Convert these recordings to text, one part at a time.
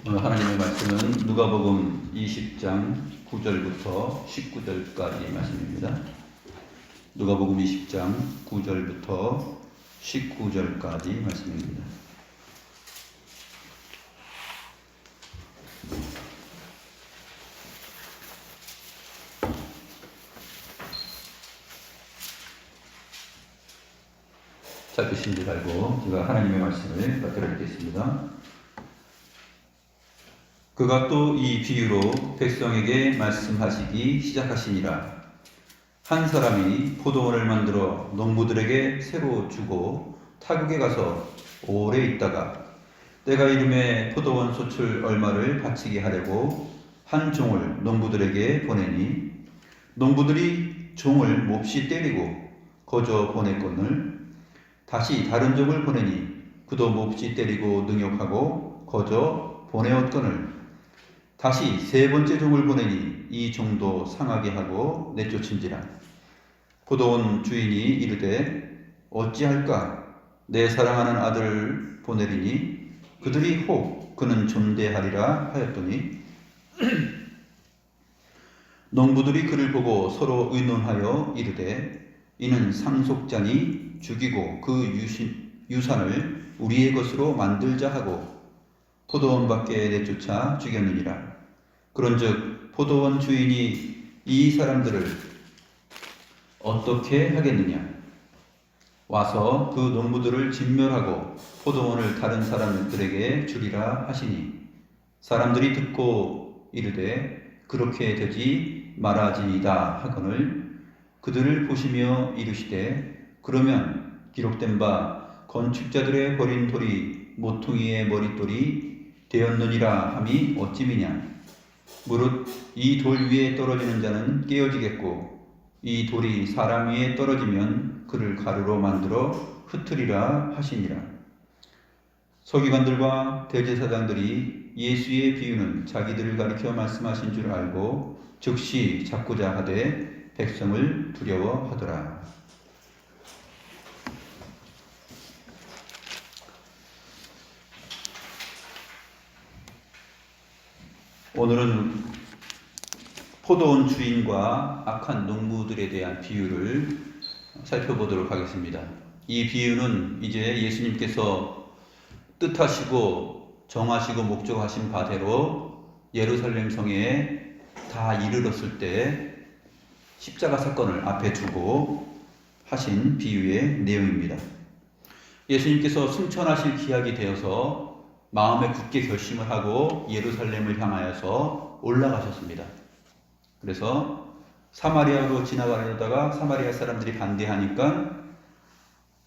오늘 하나님의 말씀은 누가복음 20장 9절부터 19절까지 말씀입니다. 누가복음 20장 9절부터 19절까지 말씀입니다. 찾으신 줄 알고 제가 하나님의 말씀을 받들어드리겠습니다. 그가 또 이 비유로 백성에게 말씀하시기 시작하시니라. 한 사람이 포도원을 만들어 농부들에게 새로 주고 타국에 가서 오래 있다가 때가 이름에 포도원 소출 얼마를 바치게 하려고 한 종을 농부들에게 보내니 농부들이 종을 몹시 때리고 거저 보냈거늘 다시 다른 종을 보내니 그도 몹시 때리고 능욕하고 거저 보내었거늘 다시 세 번째 종을 보내니 이 종도 상하게 하고 내쫓은지라. 포도원 주인이 이르되 어찌할까? 내 사랑하는 아들을 보내리니 그들이 혹 그는 존대하리라 하였더니 농부들이 그를 보고 서로 의논하여 이르되 이는 상속자니 죽이고 그 유산을 우리의 것으로 만들자 하고 포도원 밖에 내쫓아 죽였느니라. 그런즉 포도원 주인이 이 사람들을 어떻게 하겠느냐? 와서 그 농부들을 진멸하고 포도원을 다른 사람들에게 주리라 하시니 사람들이 듣고 이르되 그렇게 되지 말아지이다 하거늘 그들을 보시며 이르시되 그러면 기록된 바 건축자들의 버린 돌이 모퉁이의 머릿돌이 되었느니라 함이 어찌미냐? 무릇 이 돌 위에 떨어지는 자는 깨어지겠고 이 돌이 사람 위에 떨어지면 그를 가루로 만들어 흩으리라 하시니라. 서기관들과 대제사장들이 예수의 비유는 자기들을 가리켜 말씀하신 줄 알고 즉시 잡고자 하되 백성을 두려워하더라. 오늘은 포도원 주인과 악한 농부들에 대한 비유를 살펴보도록 하겠습니다. 이 비유는 이제 예수님께서 뜻하시고 정하시고 목적하신 바대로 예루살렘 성에 다 이르렀을 때 십자가 사건을 앞에 두고 하신 비유의 내용입니다. 예수님께서 승천하실 기약이 되어서 마음에 굳게 결심을 하고 예루살렘을 향하여서 올라가셨습니다. 그래서 사마리아로 지나가려다가 사마리아 사람들이 반대하니까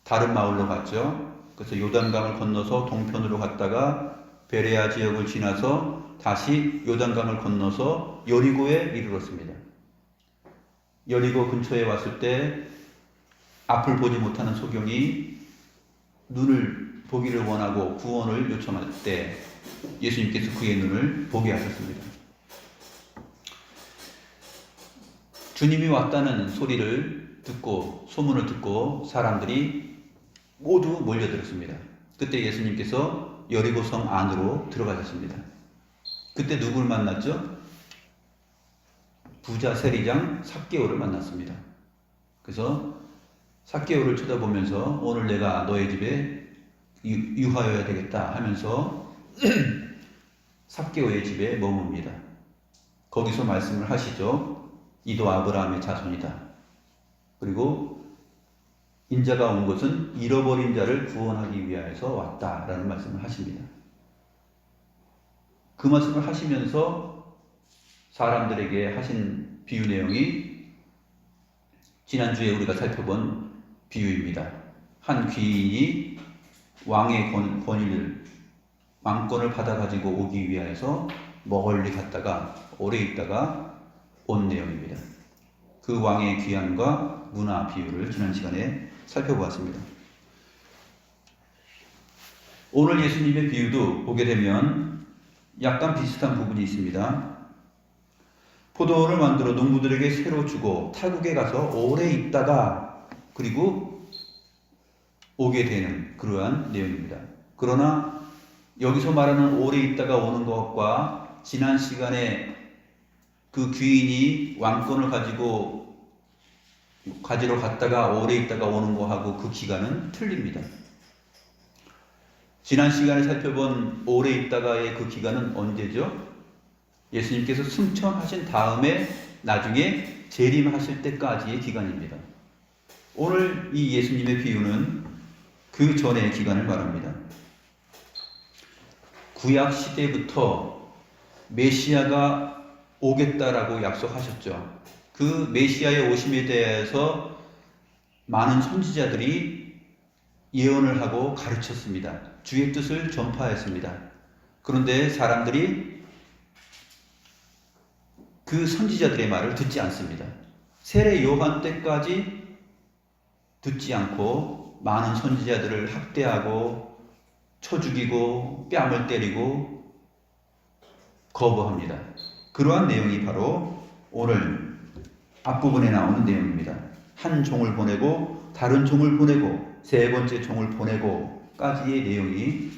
다른 마을로 갔죠. 그래서 요단강을 건너서 동편으로 갔다가 베레아 지역을 지나서 다시 요단강을 건너서 여리고에 이르렀습니다. 여리고 근처에 왔을 때 앞을 보지 못하는 소경이 눈을 보기를 원하고 구원을 요청할 때 예수님께서 그의 눈을 보게 하셨습니다. 주님이 왔다는 소리를 듣고 소문을 듣고 사람들이 모두 몰려들었습니다. 그때 예수님께서 여리고성 안으로 들어가셨습니다. 그때 누구를 만났죠? 부자 세리장 삭개오를 만났습니다. 그래서 삭개오를 쳐다보면서 오늘 내가 너의 집에 유하여야 되겠다 하면서 삭개오의 집에 머뭅니다. 거기서 말씀을 하시죠. 이도 아브라함의 자손이다. 그리고 인자가 온 것은 잃어버린 자를 구원하기 위하여서 왔다라는 말씀을 하십니다. 그 말씀을 하시면서 사람들에게 하신 비유 내용이 지난주에 우리가 살펴본 비유입니다. 한 귀인이 왕의 권위를 왕권을 받아가지고 오기 위해서 멀리 갔다가 오래 있다가 온 내용입니다. 그 왕의 귀환과 문화 비유를 지난 시간에 살펴보았습니다. 오늘 예수님의 비유도 보게 되면 약간 비슷한 부분이 있습니다. 포도원을 만들어 농부들에게 새로 주고 타국에 가서 오래 있다가 그리고 오게 되는 그러한 내용입니다. 그러나 여기서 말하는 오래 있다가 오는 것과 지난 시간에 그 귀인이 왕권을 가지러 갔다가 오래 있다가 오는 거하고 그 기간은 틀립니다. 지난 시간에 살펴본 오래 있다가의 그 기간은 언제죠? 예수님께서 승천하신 다음에 나중에 재림하실 때까지의 기간입니다. 오늘 이 예수님의 비유는 그 전의 기간을 말합니다. 구약 시대부터 메시아가 오겠다라고 약속하셨죠. 그 메시아의 오심에 대해서 많은 선지자들이 예언을 하고 가르쳤습니다. 주의 뜻을 전파했습니다. 그런데 사람들이 그 선지자들의 말을 듣지 않습니다. 세례 요한 때까지 듣지 않고 많은 선지자들을 학대하고 쳐 죽이고 뺨을 때리고 거부합니다. 그러한 내용이 바로 오늘 앞부분에 나오는 내용입니다. 한 종을 보내고 다른 종을 보내고 세 번째 종을 보내고까지의 내용이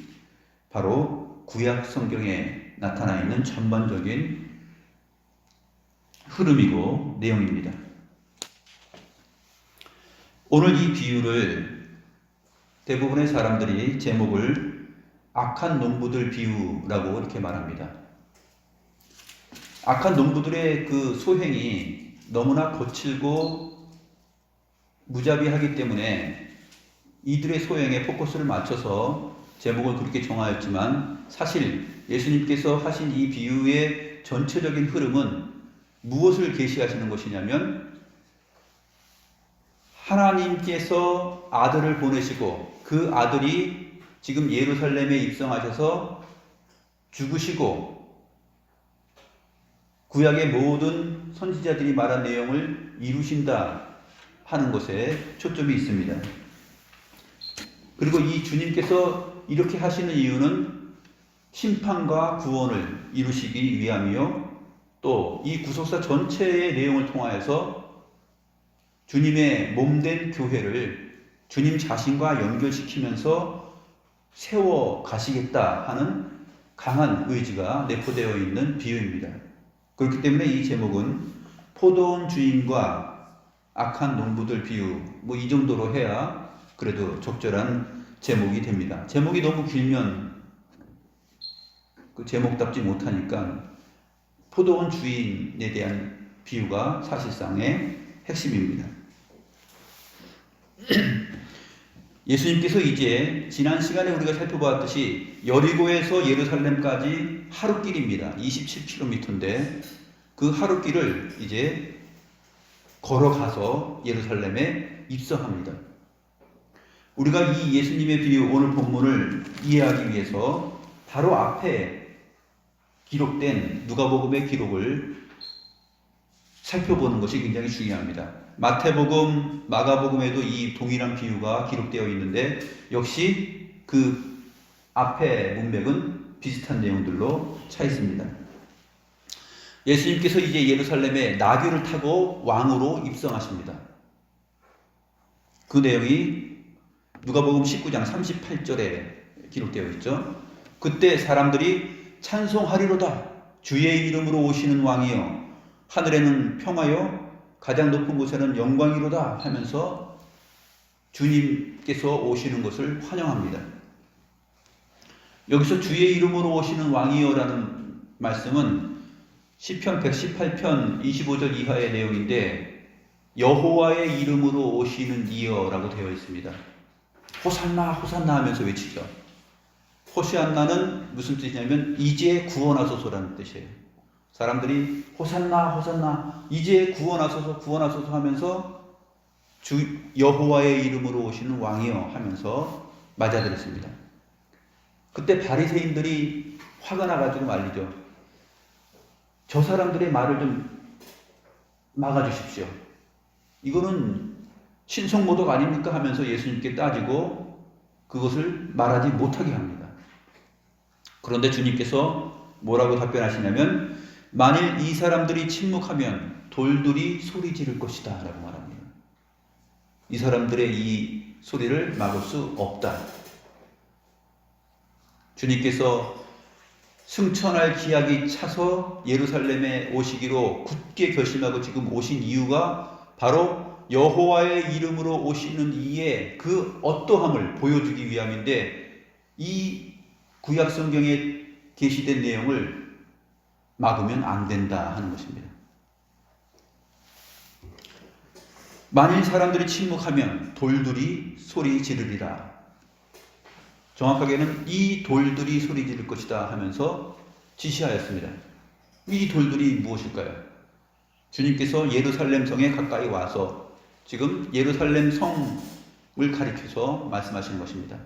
바로 구약 성경에 나타나 있는 전반적인 흐름이고 내용입니다. 오늘 이 비유를 대부분의 사람들이 제목을 악한 농부들 비유라고 이렇게 말합니다. 악한 농부들의 그 소행이 너무나 거칠고 무자비하기 때문에 이들의 소행에 포커스를 맞춰서 제목을 그렇게 정하였지만 사실 예수님께서 하신 이 비유의 전체적인 흐름은 무엇을 계시하시는 것이냐면 하나님께서 아들을 보내시고 그 아들이 지금 예루살렘에 입성하셔서 죽으시고 구약의 모든 선지자들이 말한 내용을 이루신다 하는 것에 초점이 있습니다. 그리고 이 주님께서 이렇게 하시는 이유는 심판과 구원을 이루시기 위함이요, 또 이 구속사 전체의 내용을 통하여서 주님의 몸된 교회를 주님 자신과 연결시키면서 세워 가시겠다 하는 강한 의지가 내포되어 있는 비유입니다. 그렇기 때문에 이 제목은 포도원 주인과 악한 농부들 비유, 이 정도로 해야 그래도 적절한 제목이 됩니다. 제목이 너무 길면 그 제목답지 못하니까 포도원 주인에 대한 비유가 사실상의 핵심입니다. 예수님께서 이제 지난 시간에 우리가 살펴보았듯이 여리고에서 예루살렘까지 하루길입니다. 27km인데 그 하루길을 이제 걸어가서 예루살렘에 입성합니다. 우리가 이 예수님의 비유, 오늘 본문을 이해하기 위해서 바로 앞에 기록된 누가복음의 기록을 살펴보는 것이 굉장히 중요합니다. 마태복음, 마가복음에도 이 동일한 비유가 기록되어 있는데 역시 그 앞에 문맥은 비슷한 내용들로 차 있습니다. 예수님께서 이제 예루살렘에 나귀를 타고 왕으로 입성하십니다. 그 내용이 누가복음 19장 38절에 기록되어 있죠. 그때 사람들이 찬송하리로다. 주의 이름으로 오시는 왕이여, 하늘에는 평화요 가장 높은 곳에는 영광이로다 하면서 주님께서 오시는 것을 환영합니다. 여기서 주의 이름으로 오시는 왕이여라는 말씀은 시편 118편 25절 이하의 내용인데 여호와의 이름으로 오시는 이여라고 되어 있습니다. 호산나 호산나 하면서 외치죠. 호시안나는 무슨 뜻이냐면 이제 구원하소서라는 뜻이에요. 사람들이 호산나 호산나 이제 구원하소서 구원하소서 하면서 주 여호와의 이름으로 오시는 왕이여 하면서 맞아들였습니다. 그때 바리새인들이 화가 나가지고 말리죠. 저 사람들의 말을 좀 막아주십시오. 이거는 신성모독 아닙니까 하면서 예수님께 따지고 그것을 말하지 못하게 합니다. 그런데 주님께서 뭐라고 답변하시냐면 만일 이 사람들이 침묵하면 돌들이 소리 지를 것이다 라고 말합니다. 이 사람들의 이 소리를 막을 수 없다. 주님께서 승천할 기약이 차서 예루살렘에 오시기로 굳게 결심하고 지금 오신 이유가 바로 여호와의 이름으로 오시는 이의 그 어떠함을 보여주기 위함인데, 이 구약 성경에 게시된 내용을 막으면 안 된다 하는 것입니다. 만일 사람들이 침묵하면 돌들이 소리 지르리라. 정확하게는 이 돌들이 소리 지를 것이다 하면서 지시하였습니다. 이 돌들이 무엇일까요? 주님께서 예루살렘 성에 가까이 와서 지금 예루살렘 성을 가리켜서 말씀하시는 것입니다.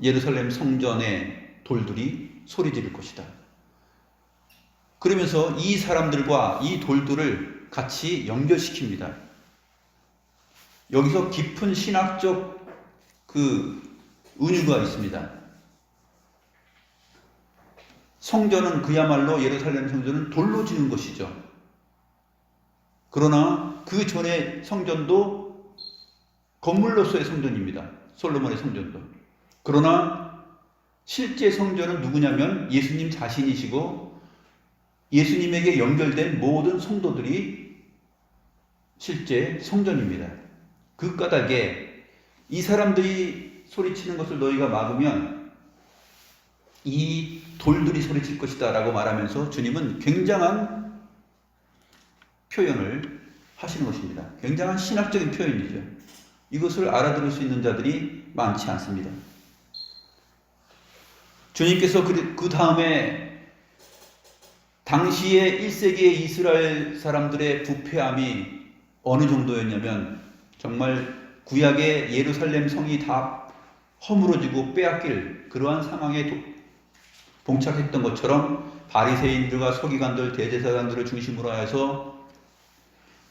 예루살렘 성전의 돌들이 소리 지를 것이다. 그러면서 이 사람들과 이 돌들을 같이 연결시킵니다. 여기서 깊은 신학적 은유가 있습니다. 성전은 그야말로 예루살렘 성전은 돌로 지은 것이죠. 그러나 그 전에 성전도 건물로서의 성전입니다. 솔로몬의 성전도. 그러나 실제 성전은 누구냐면 예수님 자신이시고 예수님에게 연결된 모든 성도들이 실제 성전입니다. 그 까닭에 이 사람들이 소리치는 것을 너희가 막으면 이 돌들이 소리칠 것이다 라고 말하면서 주님은 굉장한 표현을 하시는 것입니다. 굉장한 신학적인 표현이죠. 이것을 알아들을 수 있는 자들이 많지 않습니다. 주님께서 그 다음에 당시의 1세기의 이스라엘 사람들의 부패함이 어느 정도였냐면 정말 구약의 예루살렘 성이 다 허물어지고 빼앗길 그러한 상황에 봉착했던 것처럼 바리새인들과 서기관들, 대제사장들을 중심으로 해서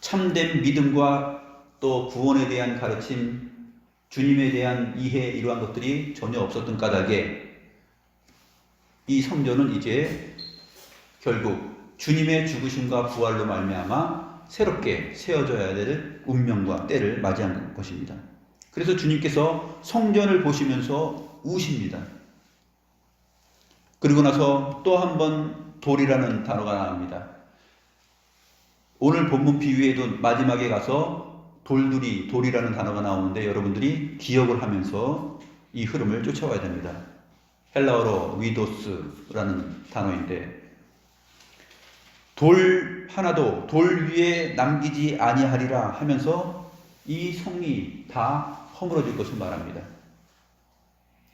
참된 믿음과 또 구원에 대한 가르침, 주님에 대한 이해, 이러한 것들이 전혀 없었던 까닭에 이 성전은 이제 결국 주님의 죽으심과 부활로 말미암아 새롭게 세워져야 될 운명과 때를 맞이한 것입니다. 그래서 주님께서 성전을 보시면서 우십니다. 그리고 나서 또 한 번 돌이라는 단어가 나옵니다. 오늘 본문 비유에도 마지막에 가서 돌이라는 단어가 나오는데 여러분들이 기억을 하면서 이 흐름을 쫓아와야 됩니다. 헬라어로 위도스라는 단어인데, 돌 하나도 돌 위에 남기지 아니하리라 하면서 이 성이 다 허물어질 것을 말합니다.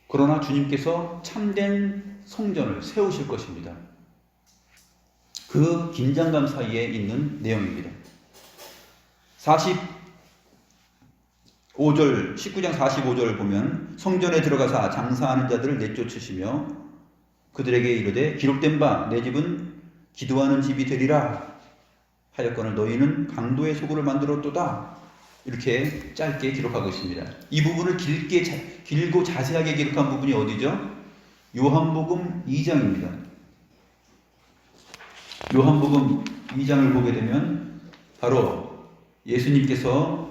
그러나 주님께서 참된 성전을 세우실 것입니다. 그 긴장감 사이에 있는 내용입니다. 19장 45절을 보면 성전에 들어가사 장사하는 자들을 내쫓으시며 그들에게 이르되 기록된 바 내 집은 기도하는 집이 되리라 하였거늘 너희는 강도의 소굴을 만들었도다. 이렇게 짧게 기록하고 있습니다. 이 부분을 길고 자세하게 기록한 부분이 어디죠? 요한복음 2장입니다. 요한복음 2장을 보게 되면 바로 예수님께서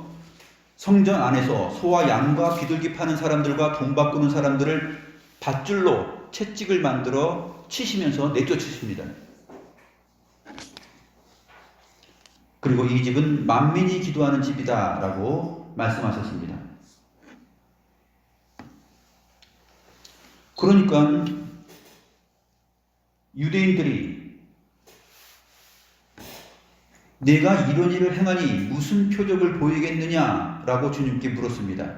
성전 안에서 소와 양과 비둘기 파는 사람들과 돈 바꾸는 사람들을 밧줄로 채찍을 만들어 치시면서 내쫓으십니다. 그리고 이 집은 만민이 기도하는 집이다 라고 말씀하셨습니다. 그러니까 유대인들이 내가 이런 일을 행하니 무슨 표적을 보이겠느냐 라고 주님께 물었습니다.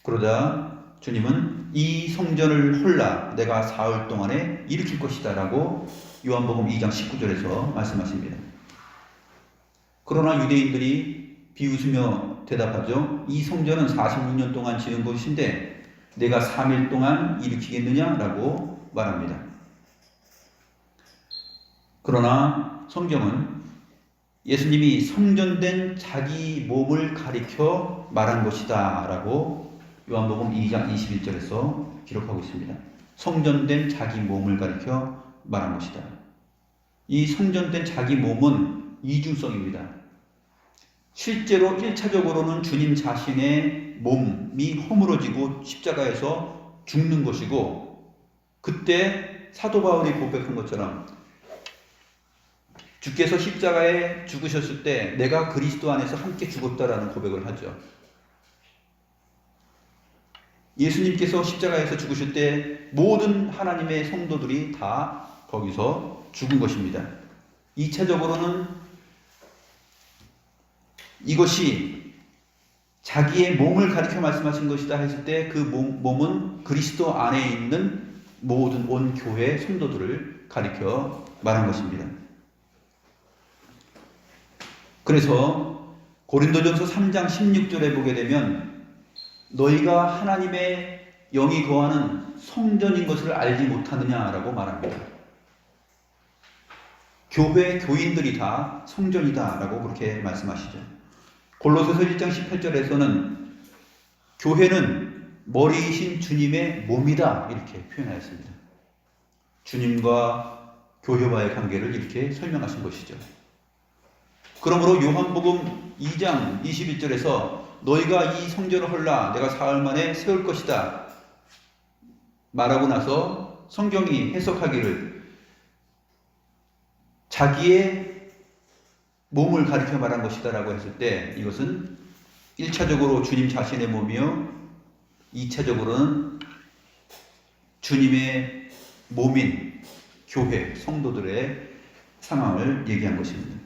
그러자 주님은 이 성전을 홀라 내가 사흘 동안에 일으킬 것이다 라고 요한복음 2장 19절에서 말씀하십니다. 그러나 유대인들이 비웃으며 대답하죠. 이 성전은 46년 동안 지은 것인데 내가 3일 동안 일으키겠느냐 라고 말합니다. 그러나 성경은 예수님이 성전된 자기 몸을 가리켜 말한 것이다 라고 요한복음 2장 21절에서 기록하고 있습니다. 성전된 자기 몸을 가리켜 말한 것이다. 이 성전된 자기 몸은 이중성입니다. 실제로 1차적으로는 주님 자신의 몸이 허물어지고 십자가에서 죽는 것이고, 그때 사도 바울이 고백한 것처럼 주께서 십자가에 죽으셨을 때 내가 그리스도 안에서 함께 죽었다라는 고백을 하죠. 예수님께서 십자가에서 죽으실 때 모든 하나님의 성도들이 다 거기서 죽은 것입니다. 2차적으로는 이것이 자기의 몸을 가리켜 말씀하신 것이다 했을 때 그 몸은 그리스도 안에 있는 모든 온 교회 성도들을 가리켜 말한 것입니다. 그래서 고린도전서 3장 16절에 보게 되면 너희가 하나님의 영이 거하는 성전인 것을 알지 못하느냐라고 말합니다. 교회 교인들이 다 성전이다라고 그렇게 말씀하시죠. 골로새서 1장 18절에서는 교회는 머리이신 주님의 몸이다 이렇게 표현하였습니다. 주님과 교회와의 관계를 이렇게 설명하신 것이죠. 그러므로 요한복음 2장 21절에서 너희가 이 성전을 헐라 내가 사흘 만에 세울 것이다 말하고 나서 성경이 해석하기를 자기의 몸을 가리켜 말한 것이다 라고 했을 때 이것은 1차적으로 주님 자신의 몸이요 2차적으로는 주님의 몸인 교회 성도들의 상황을 얘기한 것입니다.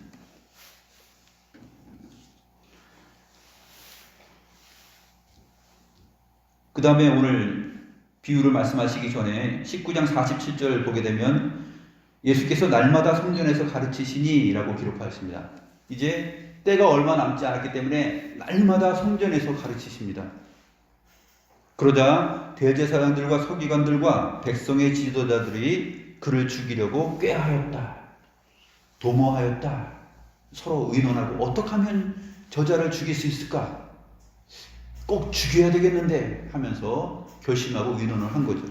그 다음에 오늘 비유를 말씀하시기 전에 19장 47절 보게 되면 예수께서 날마다 성전에서 가르치시니 라고 기록하였습니다. 이제 때가 얼마 남지 않았기 때문에 날마다 성전에서 가르치십니다. 그러자 대제사장들과 서기관들과 백성의 지도자들이 그를 죽이려고 꾀하였다. 도모하였다. 서로 의논하고 어떻게 하면 저자를 죽일 수 있을까? 꼭 죽여야 되겠는데 하면서 결심하고 의논을 한 거죠.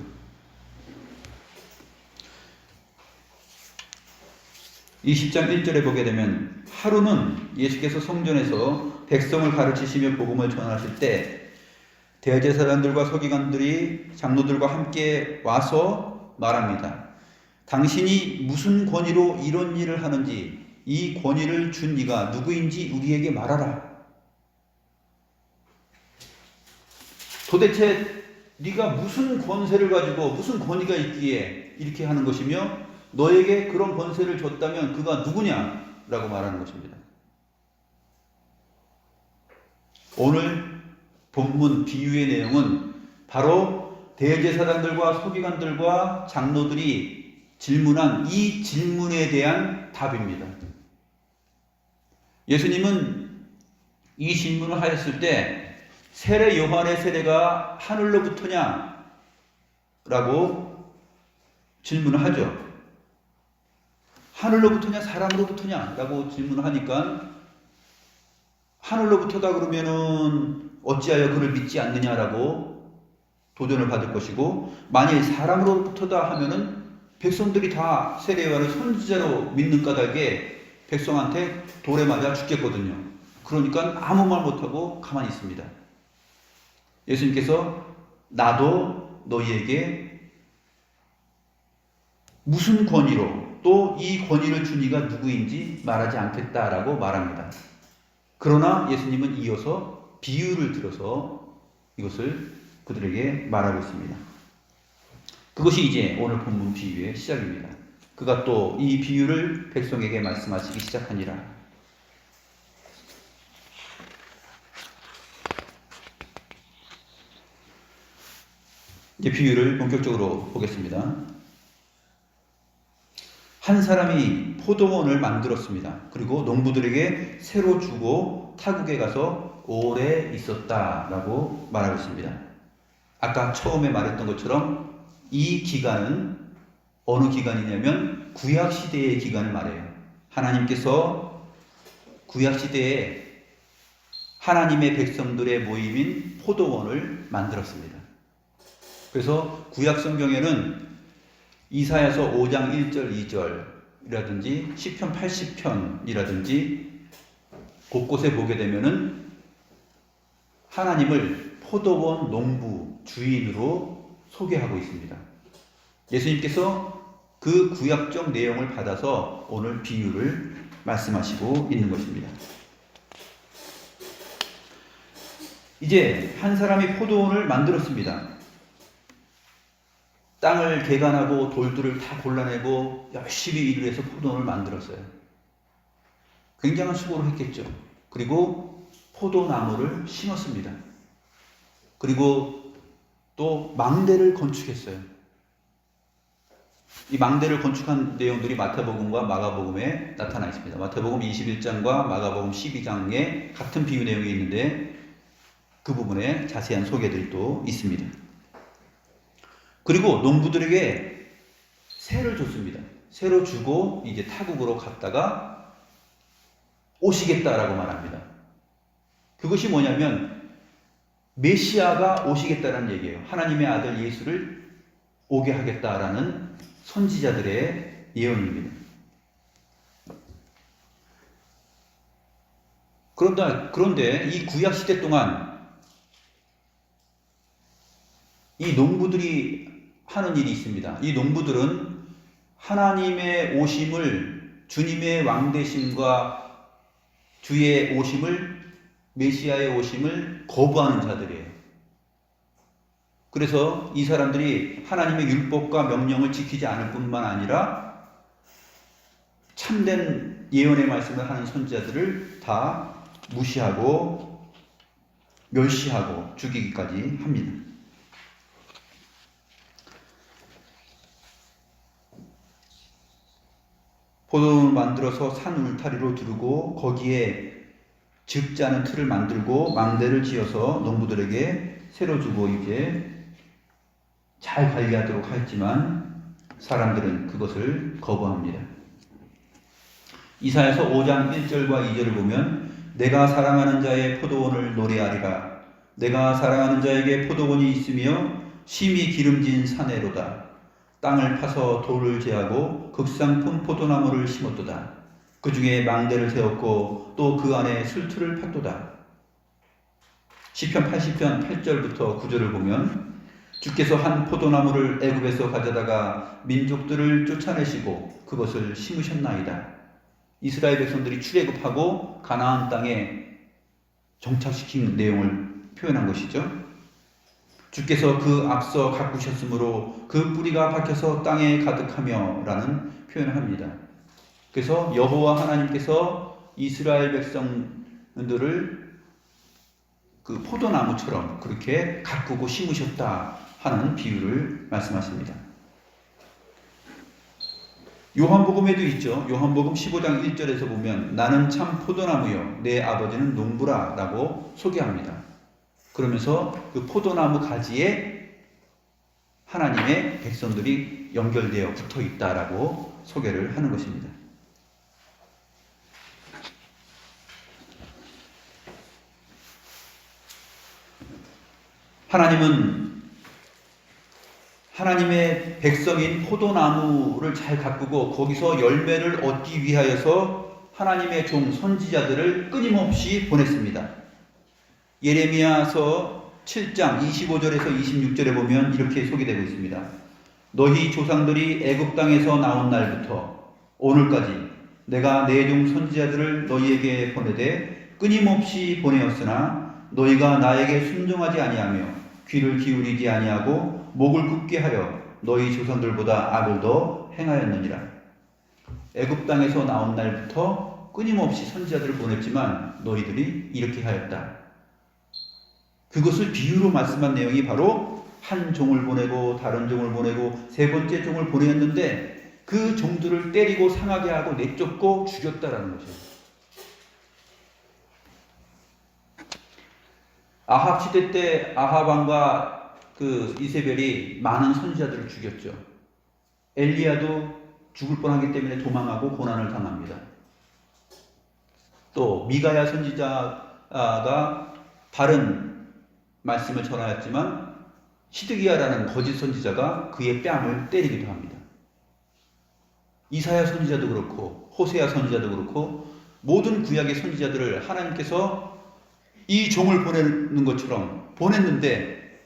이 10장 1절에 보게 되면 하루는 예수께서 성전에서 백성을 가르치시며 복음을 전하실 때 대제사장들과 서기관들이 장로들과 함께 와서 말합니다. 당신이 무슨 권위로 이런 일을 하는지 이 권위를 준 이가 누구인지 우리에게 말하라. 도대체 네가 무슨 권세를 가지고 무슨 권위가 있기에 이렇게 하는 것이며 너에게 그런 권세를 줬다면 그가 누구냐라고 말하는 것입니다. 오늘 본문 비유의 내용은 바로 대제사장들과 서기관들과 장로들이 질문한 이 질문에 대한 답입니다. 예수님은 이 질문을 하였을 때 세례 요한의 세례가 하늘로부터냐? 라고 질문을 하죠. 하늘로부터냐? 사람으로부터냐? 라고 질문을 하니까 하늘로부터다 그러면은 어찌하여 그를 믿지 않느냐라고 도전을 받을 것이고 만일 사람으로부터다 하면은 백성들이 다 세례 요한을 선지자로 믿는 까닭에 백성한테 돌에 맞아 죽겠거든요. 그러니까 아무 말 못하고 가만히 있습니다. 예수님께서 나도 너희에게 무슨 권위로 또 이 권위를 준 이가 누구인지 말하지 않겠다라고 말합니다. 그러나 예수님은 이어서 비유를 들어서 이것을 그들에게 말하고 있습니다. 그것이 이제 오늘 본문 비유의 시작입니다. 그가 또 이 비유를 백성에게 말씀하시기 시작하니라. 이제 비유를 본격적으로 보겠습니다. 한 사람이 포도원을 만들었습니다. 그리고 농부들에게 새로 주고 타국에 가서 오래 있었다라고 말하고 있습니다. 아까 처음에 말했던 것처럼 이 기간은 어느 기간이냐면 구약시대의 기간을 말해요. 하나님께서 구약시대에 하나님의 백성들의 모임인 포도원을 만들었습니다. 그래서 구약성경에는 이사야서 5장 1절 2절이라든지 시편 80편이라든지 곳곳에 보게 되면은 하나님을 포도원 농부 주인으로 소개하고 있습니다. 예수님께서 그 구약적 내용을 받아서 오늘 비유를 말씀하시고 있는 것입니다. 이제 한 사람이 포도원을 만들었습니다. 땅을 개간하고 돌들을 다 골라내고 열심히 일을 해서 포도원을 만들었어요. 굉장한 수고를 했겠죠. 그리고 포도나무를 심었습니다. 그리고 또 망대를 건축했어요. 이 망대를 건축한 내용들이 마태복음과 마가복음에 나타나 있습니다. 마태복음 21장과 마가복음 12장에 같은 비유 내용이 있는데 그 부분에 자세한 소개들이 또 있습니다. 그리고 농부들에게 새를 줬습니다. 새로 주고 이제 타국으로 갔다가 오시겠다라고 말합니다. 그것이 뭐냐면 메시아가 오시겠다라는 얘기예요. 하나님의 아들 예수를 오게 하겠다라는 선지자들의 예언입니다. 그런데 이 구약 시대 동안 이 농부들이 하는 일이 있습니다. 이 농부들은 하나님의 오심을, 주님의 왕되심과 주의 오심을, 메시아의 오심을 거부하는 자들이에요. 그래서 이 사람들이 하나님의 율법과 명령을 지키지 않을 뿐만 아니라 참된 예언의 말씀을 하는 선지자들을 다 무시하고 멸시하고 죽이기까지 합니다. 포도원을 만들어서 산 울타리로 두르고 거기에 즙자는 틀을 만들고 망대를 지어서 농부들에게 새로 주고 이제 잘 관리하도록 하였지만 사람들은 그것을 거부합니다. 이사야서 5장 1절과 2절을 보면 내가 사랑하는 자의 포도원을 노래하리라. 내가 사랑하는 자에게 포도원이 있으며 심히 기름진 사내로다. 땅을 파서 돌을 제하고 극상품 포도나무를 심었도다. 그 중에 망대를 세웠고 또 그 안에 술틀을 팠도다. 시편 80편 8절부터 9절을 보면 주께서 한 포도나무를 애굽에서 가져다가 민족들을 쫓아내시고 그것을 심으셨나이다. 이스라엘 백성들이 출애굽하고 가나안 땅에 정착시킨 내용을 표현한 것이죠. 주께서 그 앞서 가꾸셨으므로 그 뿌리가 박혀서 땅에 가득하며 라는 표현을 합니다. 그래서 여호와 하나님께서 이스라엘 백성들을 그 포도나무처럼 그렇게 가꾸고 심으셨다 하는 비유를 말씀하십니다. 요한복음에도 있죠. 요한복음 15장 1절에서 보면 나는 참 포도나무요 내 아버지는 농부라 라고 소개합니다. 그러면서 그 포도나무 가지에 하나님의 백성들이 연결되어 붙어 있다라고 소개를 하는 것입니다. 하나님은 하나님의 백성인 포도나무를 잘 가꾸고 거기서 열매를 얻기 위하여서 하나님의 종 선지자들을 끊임없이 보냈습니다. 예레미야서 7장 25절에서 26절에 보면 이렇게 소개되고 있습니다. 너희 조상들이 애굽 땅에서 나온 날부터 오늘까지 내가 내 종 선지자들을 너희에게 보내되 끊임없이 보내었으나 너희가 나에게 순종하지 아니하며 귀를 기울이지 아니하고 목을 굳게 하여 너희 조상들보다 악을 더 행하였느니라. 애굽 땅에서 나온 날부터 끊임없이 선지자들을 보냈지만 너희들이 이렇게 하였다. 그것을 비유로 말씀한 내용이 바로 한 종을 보내고 다른 종을 보내고 세 번째 종을 보냈는데 그 종들을 때리고 상하게 하고 내쫓고 죽였다라는 것이에요. 아합 시대 때 아합 왕과 그 이세벨이 많은 선지자들을 죽였죠. 엘리야도 죽을 뻔하기 때문에 도망하고 고난을 당합니다. 또 미가야 선지자가 바른 말씀을 전하였지만 시드기야라는 거짓 선지자가 그의 뺨을 때리기도 합니다. 이사야 선지자도 그렇고 호세아 선지자도 그렇고 모든 구약의 선지자들을 하나님께서 이 종을 보내는 것처럼 보냈는데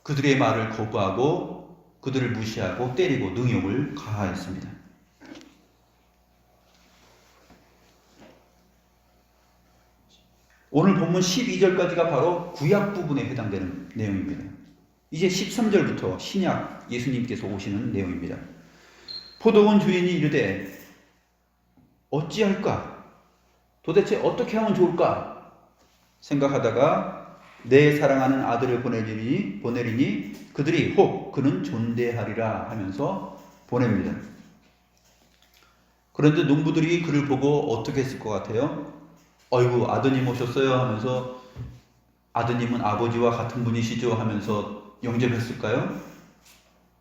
그들의 말을 거부하고 그들을 무시하고 때리고 능욕을 가하였습니다. 오늘 본문 12절까지가 바로 구약 부분에 해당되는 내용입니다. 이제 13절부터 신약 예수님께서 오시는 내용입니다. 포도원 주인이 이르되 어찌할까? 도대체 어떻게 하면 좋을까? 생각하다가 내 사랑하는 아들을 보내리니 그들이 혹 그는 존대하리라 하면서 보냅니다. 그런데 농부들이 그를 보고 어떻게 했을 것 같아요? 어이구 아드님 오셨어요 하면서 아드님은 아버지와 같은 분이시죠 하면서 영접했을까요?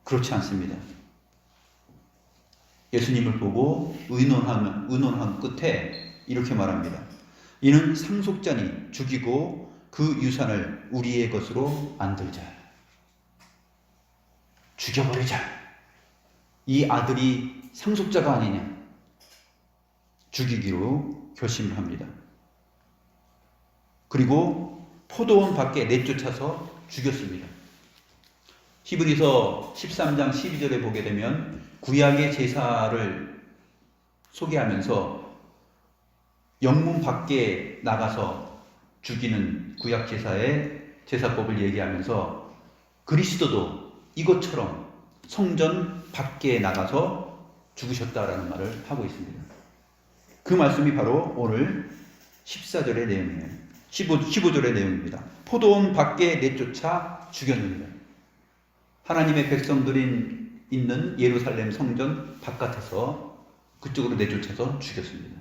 그렇지 않습니다. 예수님을 보고 의논한 끝에 이렇게 말합니다. 이는 상속자니 죽이고 그 유산을 우리의 것으로 만들자. 죽여버리자. 이 아들이 상속자가 아니냐. 죽이기로 결심을 합니다. 그리고 포도원 밖에 내쫓아서 죽였습니다. 히브리서 13장 12절에 보게 되면 구약의 제사를 소개하면서 영문 밖에 나가서 죽이는 구약 제사의 제사법을 얘기하면서 그리스도도 이것처럼 성전 밖에 나가서 죽으셨다라는 말을 하고 있습니다. 그 말씀이 바로 오늘 14절의 내용이에요. 15절의 내용입니다. 포도원 밖에 내쫓아 죽였느니라. 하나님의 백성들이 있는 예루살렘 성전 바깥에서 그쪽으로 내쫓아서 죽였습니다.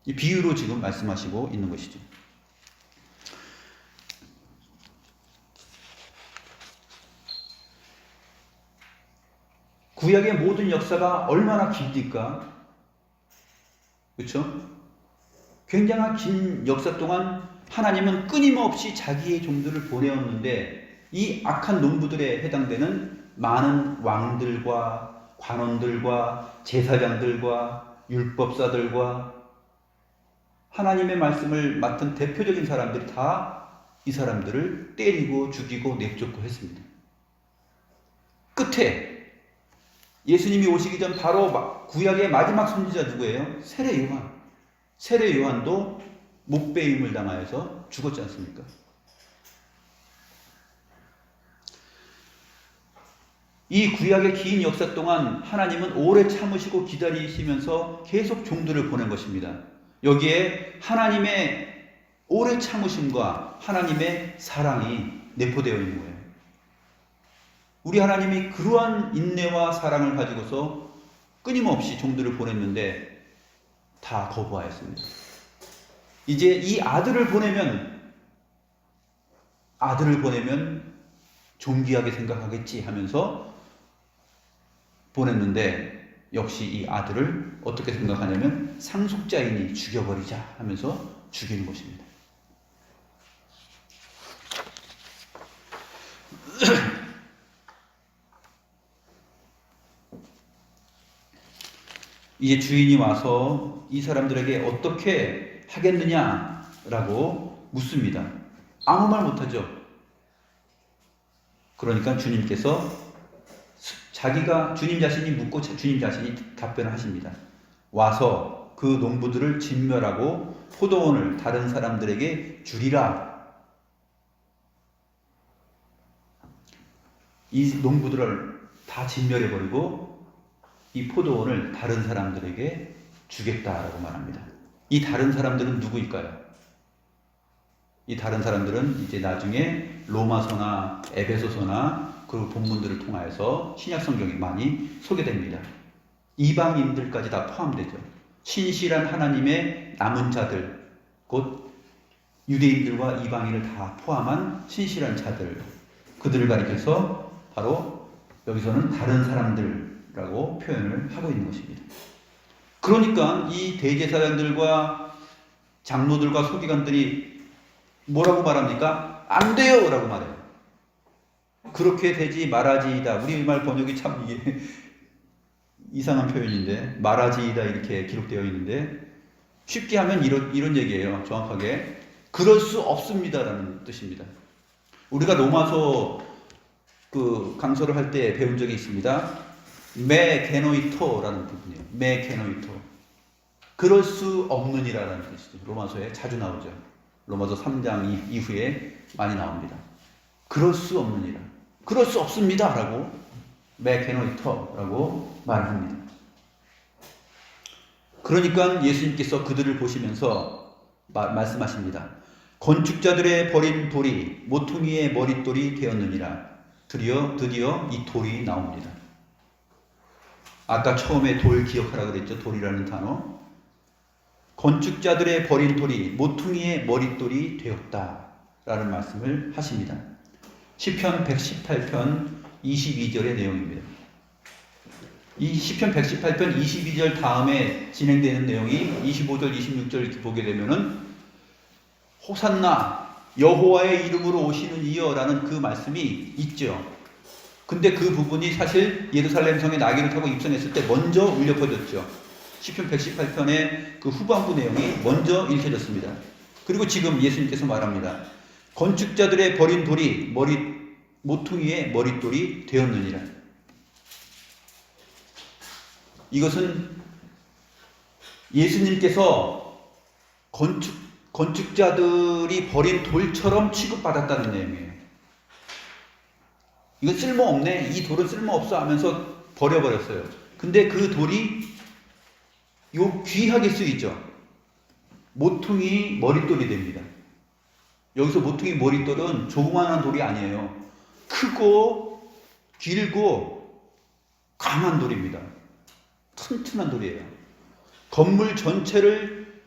이 비유로 지금 말씀하시고 있는 것이죠. 구약의 모든 역사가 얼마나 깁니까? 그렇죠? 굉장한 긴 역사 동안 하나님은 끊임없이 자기의 종들을 보내었는데 이 악한 농부들에 해당되는 많은 왕들과 관원들과 제사장들과 율법사들과 하나님의 말씀을 맡은 대표적인 사람들이 다 이 사람들을 때리고 죽이고 내쫓고 했습니다. 끝에 예수님이 오시기 전 바로 구약의 마지막 선지자 누구예요? 세례 요한. 세례 요한도 목베임을 당하여서 죽었지 않습니까? 이 구약의 긴 역사 동안 하나님은 오래 참으시고 기다리시면서 계속 종들을 보낸 것입니다. 여기에 하나님의 오래 참으심과 하나님의 사랑이 내포되어 있는 거예요. 우리 하나님이 그러한 인내와 사랑을 가지고서 끊임없이 종들을 보냈는데 다 거부하였습니다. 이제 이 아들을 보내면 존귀하게 생각하겠지 하면서 보냈는데 역시 이 아들을 어떻게 생각하냐면 상속자이니 죽여버리자 하면서 죽이는 것입니다. 이제 주인이 와서 이 사람들에게 어떻게 하겠느냐라고 묻습니다. 아무 말 못하죠. 그러니까 주님께서 주님 자신이 묻고 주님 자신이 답변을 하십니다. 와서 그 농부들을 진멸하고 포도원을 다른 사람들에게 주리라. 이 농부들을 다 진멸해버리고 이 포도원을 다른 사람들에게 주겠다라고 말합니다. 이 다른 사람들은 누구일까요? 이 다른 사람들은 이제 나중에 로마서나 에베소서나 그 본문들을 통하여서 신약 성경에 많이 소개됩니다. 이방인들까지 다 포함되죠. 신실한 하나님의 남은 자들, 곧 유대인들과 이방인을 다 포함한 신실한 자들, 그들을 가리켜서 바로 여기서는 다른 사람들이라고 표현을 하고 있는 것입니다. 그러니까 이 대제사장들과 장로들과 서기관들이 뭐라고 말합니까? 안 돼요! 라고 말해요. 그렇게 되지 말아지이다. 우리말 번역이 참 이게 이상한 표현인데 말아지이다 이렇게 기록되어 있는데 쉽게 하면 이런 얘기예요. 정확하게 그럴 수 없습니다라는 뜻입니다. 우리가 로마서 그 강서를 할 때 배운 적이 있습니다. 메게노이토라는 부분이에요. 메게노이토. 그럴 수 없느니라라는 뜻이죠. 로마서에 자주 나오죠. 로마서 3장 이후에 많이 나옵니다. 그럴 수 없느니라. 그럴 수 없습니다. 라고 메게노이토라고 말합니다. 그러니까 예수님께서 그들을 보시면서 말씀하십니다. 건축자들의 버린 돌이 모퉁이의 머릿돌이 되었느니라. 드디어 이 돌이 나옵니다. 아까 처음에 돌 기억하라 그랬죠. 돌이라는 단어. 건축자들의 버린 돌이 모퉁이의 머릿돌이 되었다라는 말씀을 하십니다. 시편 118편 22절의 내용입니다. 이 시편 118편 22절 다음에 진행되는 내용이 25절, 26절 이렇게 보게 되면은 호산나 여호와의 이름으로 오시는 이여라는 그 말씀이 있죠. 근데 그 부분이 사실 예루살렘 성에 나귀를 타고 입성했을 때 먼저 울려 퍼졌죠. 시편 118편의 그 후반부 내용이 먼저 읽혀졌습니다. 그리고 지금 예수님께서 말합니다. 건축자들의 버린 돌이 모퉁이의 머릿돌이 되었느니라. 이것은 예수님께서 건축자들이 버린 돌처럼 취급받았다는 내용이에요. 이거 쓸모없네. 이 돌은 쓸모없어 하면서 버려버렸어요. 근데 그 돌이 귀하게 쓰이죠. 모퉁이 머릿돌이 됩니다. 여기서 모퉁이 머릿돌은 조그마한 돌이 아니에요. 크고 길고 강한 돌입니다. 튼튼한 돌이에요. 건물 전체를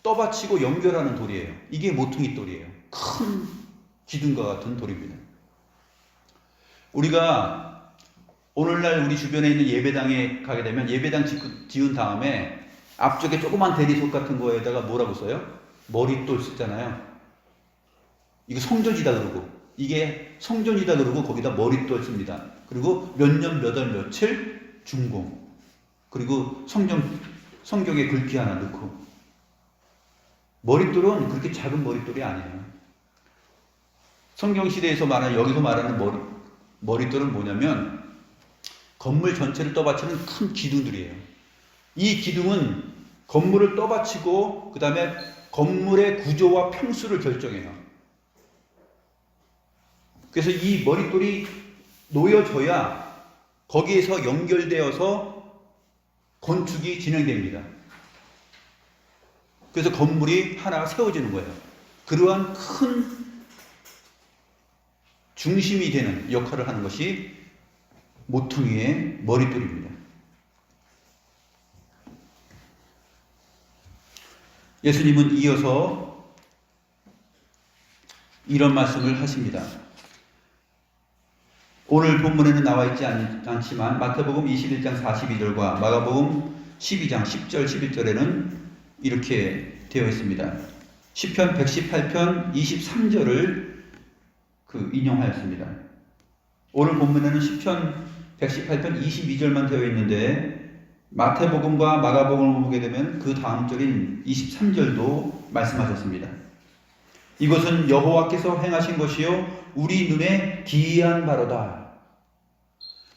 떠받치고 연결하는 돌이에요. 이게 모퉁이 돌이에요. 큰 기둥과 같은 돌입니다. 우리가 오늘날 우리 주변에 있는 예배당에 가게 되면 예배당 지은 다음에 앞쪽에 조그만 대리석 같은 거에다가 뭐라고 써요? 머릿돌 쓰잖아요. 이거 성전이다 그러고, 이게 성전이다 그러고 거기다 머릿돌 씁니다. 그리고 몇 년 몇 월 며칠 준공. 그리고 성경에 글귀 하나 넣고. 머릿돌은 그렇게 작은 머릿돌이 아니에요. 성경시대에서 여기서 말하는 머릿돌은 뭐냐면 건물 전체를 떠받치는 큰 기둥들이에요. 이 기둥은 건물을 떠받치고 그 다음에 건물의 구조와 평수를 결정해요. 그래서 이 머릿돌이 놓여져야 거기에서 연결되어서 건축이 진행됩니다. 그래서 건물이 하나 세워지는 거예요. 그러한 큰 중심이 되는 역할을 하는 것이 모퉁이의 머릿돌입니다. 예수님은 이어서 이런 말씀을 하십니다. 오늘 본문에는 나와 있지 않지만 마태복음 21장 42절과 마가복음 12장 10절 11절에는 이렇게 되어 있습니다. 시편 118편 23절을 인용하였습니다. 오늘 본문에는 시편 118편 22절만 되어 있는데 마태복음과 마가복음을 보게 되면 그 다음 절인 23절도 말씀하셨습니다. 이것은 여호와께서 행하신 것이요 우리 눈에 기이한 바로다.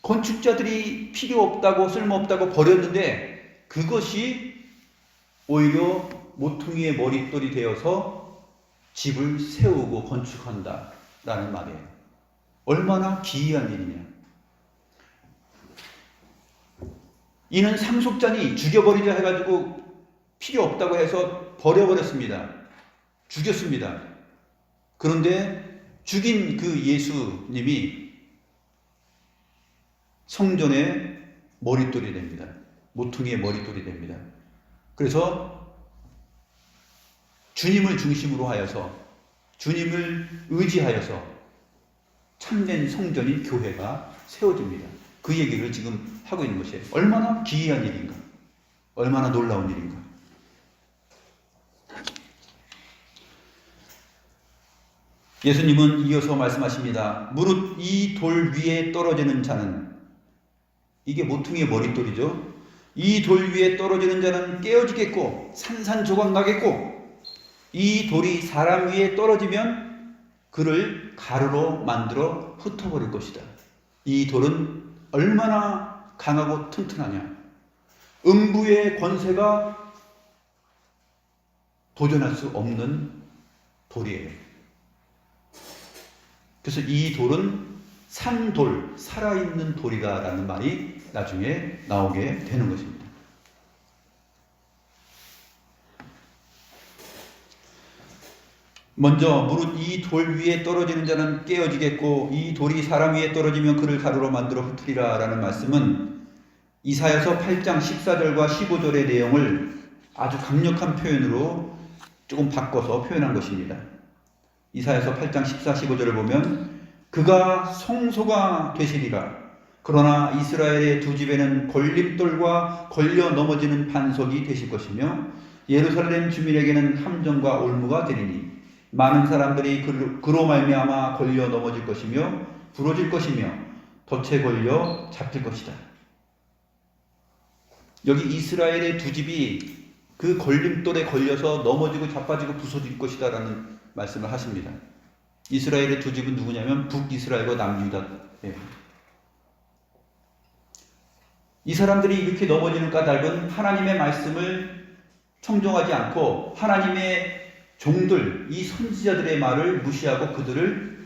건축자들이 필요 없다고 쓸모없다고 버렸는데 그것이 오히려 모퉁이의 머릿돌이 되어서 집을 세우고 건축한다 라는 말이에요. 얼마나 기이한 일이냐. 이는 상속자니 죽여버리자 해가지고 필요 없다고 해서 버려버렸습니다. 죽였습니다. 그런데 죽인 그 예수님이 성전의 머릿돌이 됩니다. 모퉁이의 머릿돌이 됩니다. 그래서 주님을 중심으로 하여서 주님을 의지하여서 참된 성전인 교회가 세워집니다. 그 얘기를 지금 하고 있는 것이에요. 얼마나 기이한 일인가. 얼마나 놀라운 일인가. 예수님은 이어서 말씀하십니다. 무릇 이 돌 위에 떨어지는 자는, 이게 모퉁이의 머릿돌이죠. 이 돌 위에 떨어지는 자는 깨어지겠고 산산조각 나겠고 이 돌이 사람 위에 떨어지면 그를 가루로 만들어 흩어버릴 것이다. 이 돌은 얼마나 강하고 튼튼하냐. 음부의 권세가 도전할 수 없는 돌이에요. 그래서 이 돌은 산돌, 살아있는 돌이다라는 말이 나중에 나오게 되는 것입니다. 먼저 무릇 이 돌 위에 떨어지는 자는 깨어지겠고 이 돌이 사람 위에 떨어지면 그를 가루로 만들어 흩으리라 라는 말씀은 이사야서 8장 14절과 15절의 내용을 아주 강력한 표현으로 조금 바꿔서 표현한 것입니다. 이사야서 8장 14, 15절을 보면 그가 성소가 되시리라. 그러나 이스라엘의 두 집에는 걸림돌과 걸려 넘어지는 반석이 되실 것이며 예루살렘 주민에게는 함정과 올무가 되리니 많은 사람들이 그로 말미암아 걸려 넘어질 것이며 부러질 것이며 덫에 걸려 잡힐 것이다. 여기 이스라엘의 두 집이 그 걸림돌에 걸려서 넘어지고 자빠지고 부서질 것이다 라는 말씀을 하십니다. 이스라엘의 두 집은 누구냐면 북이스라엘과 남유다예요. 이 사람들이 이렇게 넘어지는 까닭은 하나님의 말씀을 청종하지 않고 하나님의 종들, 이 선지자들의 말을 무시하고 그들을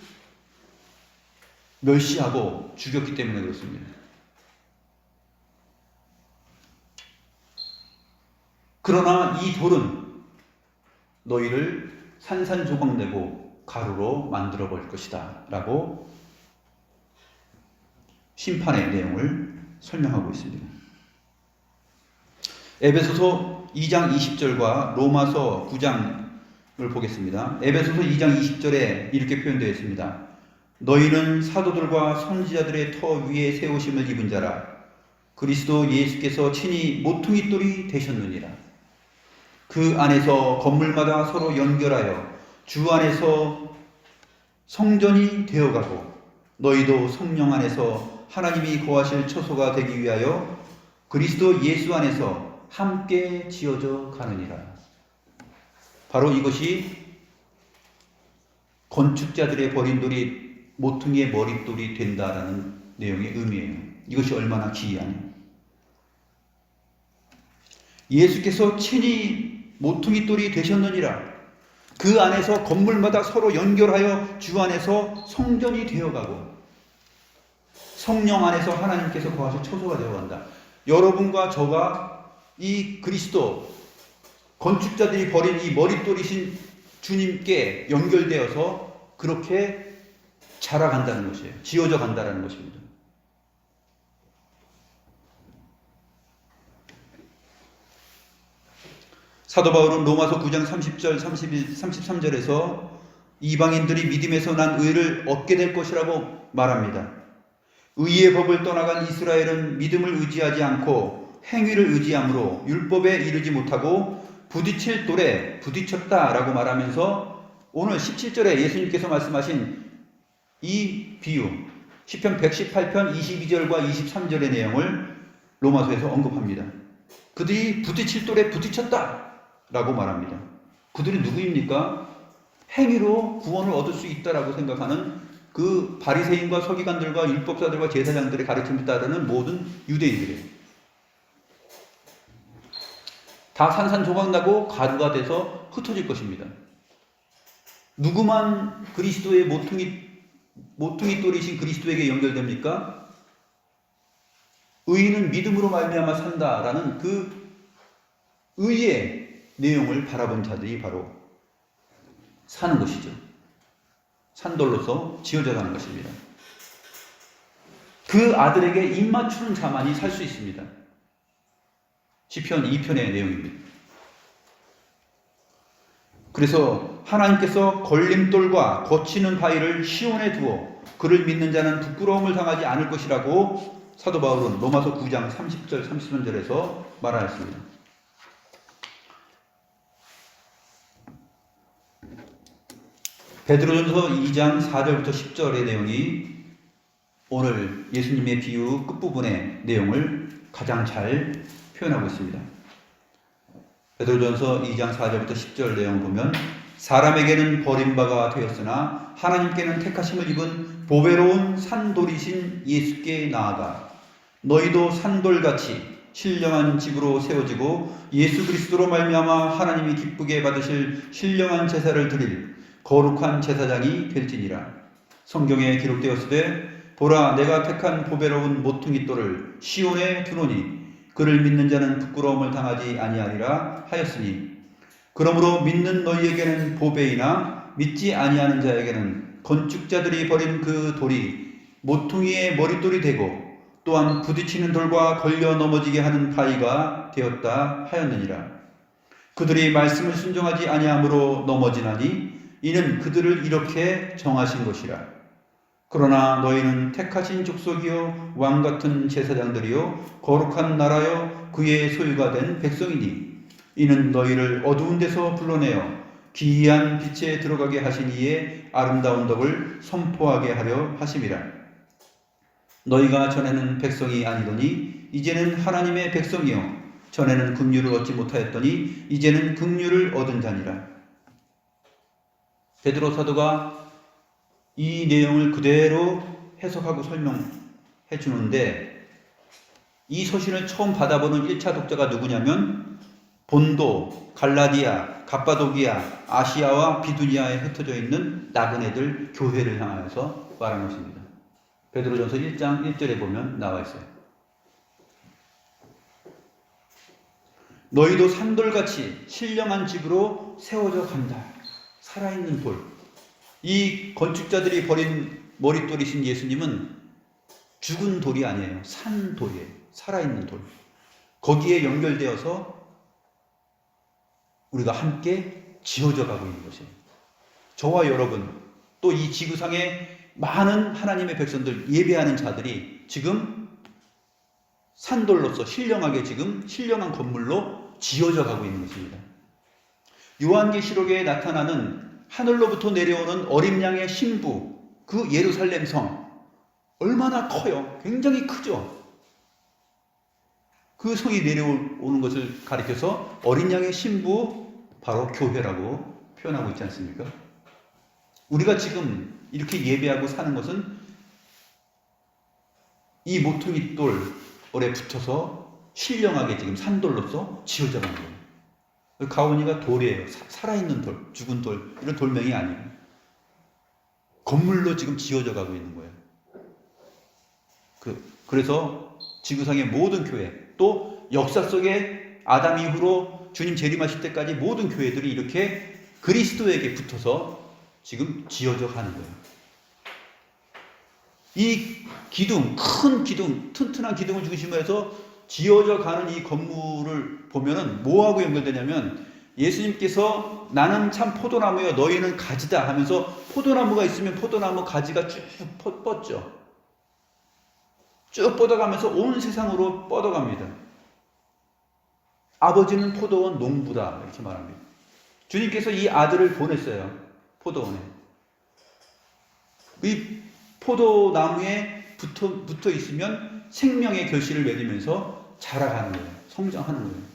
멸시하고 죽였기 때문에 그렇습니다. 그러나 이 돌은 너희를 산산조각내고 가루로 만들어 버릴 것이다 라고 심판의 내용을 설명하고 있습니다. 에베소서 2장 20절과 로마서 9장을 보겠습니다. 에베소서 2장 20절에 이렇게 표현되어 있습니다. 너희는 사도들과 선지자들의 터 위에 세우심을 입은 자라. 그리스도 예수께서 친히 모퉁이 돌이 되셨느니라. 그 안에서 건물마다 서로 연결하여 주 안에서 성전이 되어가고 너희도 성령 안에서 하나님이 거하실 처소가 되기 위하여 그리스도 예수 안에서 함께 지어져 가느니라. 바로 이것이 건축자들의 버린 돌이 모퉁이의 머릿돌이 된다라는 내용의 의미예요. 이것이 얼마나 기이하냐. 예수께서 친히 모퉁이 돌이 되셨느니라. 그 안에서 건물마다 서로 연결하여 주 안에서 성전이 되어가고 성령 안에서 하나님께서 거하실 처소가 되어간다. 여러분과 저가 이 그리스도 건축자들이 버린 이 머릿돌이신 주님께 연결되어서 그렇게 자라간다는 것이에요. 지어져 간다는 것입니다. 사도 바울은 로마서 9장 30절, 31, 33절에서 이방인들이 믿음에서 난 의를 얻게 될 것이라고 말합니다. 의의 법을 떠나간 이스라엘은 믿음을 의지하지 않고 행위를 의지함으로 율법에 이르지 못하고 부딪힐 돌에 부딪혔다라고 말하면서 오늘 17절에 예수님께서 말씀하신 이 비유, 시편 118편 22절과 23절의 내용을 로마서에서 언급합니다. 그들이 부딪힐 돌에 부딪혔다 라고 말합니다. 그들이 누구입니까? 행위로 구원을 얻을 수 있다라고 생각하는 그 바리새인과 서기관들과 율법사들과 제사장들의 가르침을 따르는 모든 유대인들이에요. 다 산산조각나고 가루가 돼서 흩어질 것입니다. 누구만 그리스도의 모퉁이 돌이신 그리스도에게 연결됩니까? 의인은 믿음으로 말미암아 산다라는 그 의의 내용을 바라본 자들이 바로 사는 것이죠. 산돌로서 지어져 가는 것입니다. 그 아들에게 입맞추는 자만이 살 수 있습니다. 시편 2편의 내용입니다. 그래서 하나님께서 걸림돌과 거치는 바위를 시온에 두어 그를 믿는 자는 부끄러움을 당하지 않을 것이라고 사도 바울은 로마서 9장 30절 33절에서 말하였습니다. 베드로전서 2장 4절부터 10절의 내용이 오늘 예수님의 비유 끝부분의 내용을 가장 잘 표현하고 있습니다. 베드로전서 2장 4절부터 10절 내용 보면 사람에게는 버림바가 되었으나 하나님께는 택하심을 입은 보배로운 산돌이신 예수께 나아가 너희도 산돌같이 신령한 집으로 세워지고 예수 그리스도로 말미암아 하나님이 기쁘게 받으실 신령한 제사를 드릴 거룩한 제사장이 될지니라. 성경에 기록되었으되 보라 내가 택한 보배로운 모퉁이 돌을 시온에 두노니 그를 믿는 자는 부끄러움을 당하지 아니하리라 하였으니 그러므로 믿는 너희에게는 보배이나 믿지 아니하는 자에게는 건축자들이 버린 그 돌이 모퉁이의 머릿돌이 되고 또한 부딪히는 돌과 걸려 넘어지게 하는 바위가 되었다 하였느니라. 그들이 말씀을 순종하지 아니함으로 넘어지나니 이는 그들을 이렇게 정하신 것이라. 그러나 너희는 택하신 족속이요 왕같은 제사장들이요 거룩한 나라요 그의 소유가 된 백성이니 이는 너희를 어두운 데서 불러내어 기이한 빛에 들어가게 하신 이의 아름다운 덕을 선포하게 하려 하심이라. 너희가 전에는 백성이 아니더니 이제는 하나님의 백성이요 전에는 긍휼을 얻지 못하였더니 이제는 긍휼을 얻은 자니라. 베드로 사도가 이 내용을 그대로 해석하고 설명해 주는데 이 서신을 처음 받아보는 1차 독자가 누구냐면 본도, 갈라디아, 갑바도기아, 아시아와 비두니아에 흩어져 있는 나그네들 교회를 향하여서 말한 것입니다. 베드로전서 1장 1절에 보면 나와 있어요. 너희도 산돌같이 신령한 집으로 세워져 간다. 살아있는 돌. 이 건축자들이 버린 머릿돌이신 예수님은 죽은 돌이 아니에요. 산 돌이에요. 살아있는 돌. 거기에 연결되어서 우리가 함께 지어져 가고 있는 것이에요. 저와 여러분, 또 이 지구상에 많은 하나님의 백성들, 예배하는 자들이 지금 산돌로서 신령하게 지금 신령한 건물로 지어져 가고 있는 것입니다. 요한계시록에 나타나는 하늘로부터 내려오는 어린 양의 신부, 그 예루살렘 성 얼마나 커요? 굉장히 크죠? 그 성이 내려오는 것을 가리켜서 어린 양의 신부, 바로 교회라고 표현하고 있지 않습니까? 우리가 지금 이렇게 예배하고 사는 것은 이 모퉁이 돌에 붙어서 신령하게 지금 산돌로서 지어져 가는 거예요. 가온이가 돌이에요. 살아있는 돌, 죽은 돌, 이런 돌명이 아니에요. 건물로 지금 지어져 가고 있는 거예요. 그래서 지구상의 모든 교회, 또 역사 속에 아담 이후로 주님 재림하실 때까지 모든 교회들이 이렇게 그리스도에게 붙어서 지금 지어져 가는 거예요. 이 기둥, 큰 기둥, 튼튼한 기둥을 중심으로 해서 지어져 가는 이 건물을 보면은 뭐하고 연결되냐면 예수님께서 나는 참 포도나무여 너희는 가지다 하면서 포도나무가 있으면 포도나무 가지가 쭉 뻗죠. 쭉 뻗어가면서 온 세상으로 뻗어갑니다. 아버지는 포도원 농부다 이렇게 말합니다. 주님께서 이 아들을 보냈어요. 포도원에. 이 포도나무에 붙어 있으면 생명의 결실을 맺으면서 자라가는 거예요. 성장하는 거예요.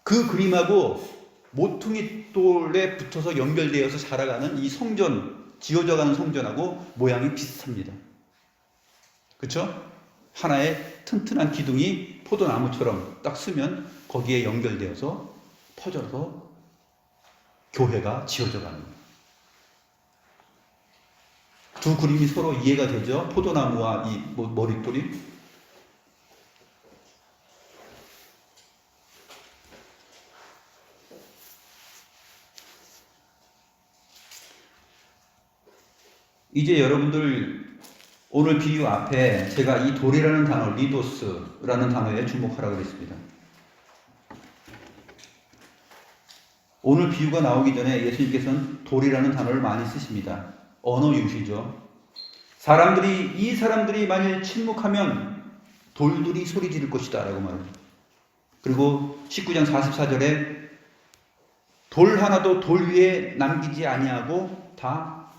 그 그림하고 모퉁이 돌에 붙어서 연결되어서 자라가는 이 성전, 지어져가는 성전하고 모양이 비슷합니다. 그렇죠? 하나의 튼튼한 기둥이 포도나무처럼 딱 쓰면 거기에 연결되어서 퍼져서 교회가 지어져 가는 거예요. 두 그림이 서로 이해가 되죠? 포도나무와 이 머릿돌이. 이제 여러분들 오늘 비유 앞에 제가 이 돌이라는 단어, 리도스라는 단어에 주목하라고 그랬습니다. 오늘 비유가 나오기 전에 예수님께서는 돌이라는 단어를 많이 쓰십니다. 언어 유희죠. 이 사람들이 만일 침묵하면 돌들이 소리 지를 것이다 라고 말합니다. 그리고 19장 44절에 돌 하나도 돌 위에 남기지 아니하고 다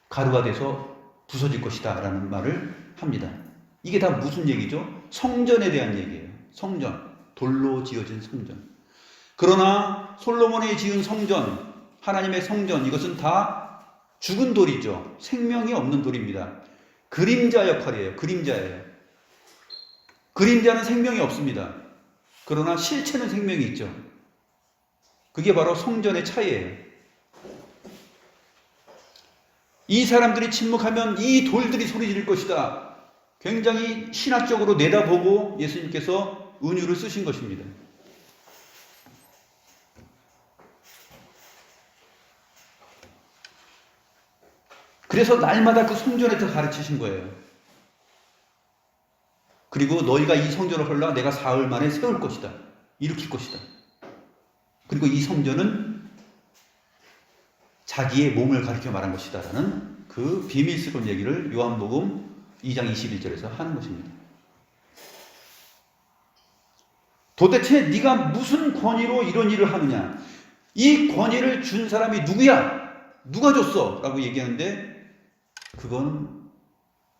가루가 돼서 부서질 것이다 라는 말을 합니다. 이게 다 무슨 얘기죠? 성전에 대한 얘기예요. 성전, 돌로 지어진 성전. 그러나 솔로몬이 지은 성전, 하나님의 성전, 이것은 다 죽은 돌이죠. 생명이 없는 돌입니다. 그림자 역할이에요. 그림자예요. 그림자는 생명이 없습니다. 그러나 실체는 생명이 있죠. 그게 바로 성전의 차이예요. 이 사람들이 침묵하면 이 돌들이 소리 지를 것이다. 굉장히 신학적으로 내다보고 예수님께서 은유를 쓰신 것입니다. 그래서 날마다 그 성전에서 가르치신 거예요. 그리고 너희가 이 성전을 헐라 내가 사흘 만에 세울 것이다. 일으킬 것이다. 그리고 이 성전은 자기의 몸을 가리켜 말한 것이다 라는 그 비밀스러운 얘기를 요한복음 2장 21절에서 하는 것입니다. 도대체 네가 무슨 권위로 이런 일을 하느냐? 이 권위를 준 사람이 누구야? 누가 줬어? 라고 얘기하는데 그건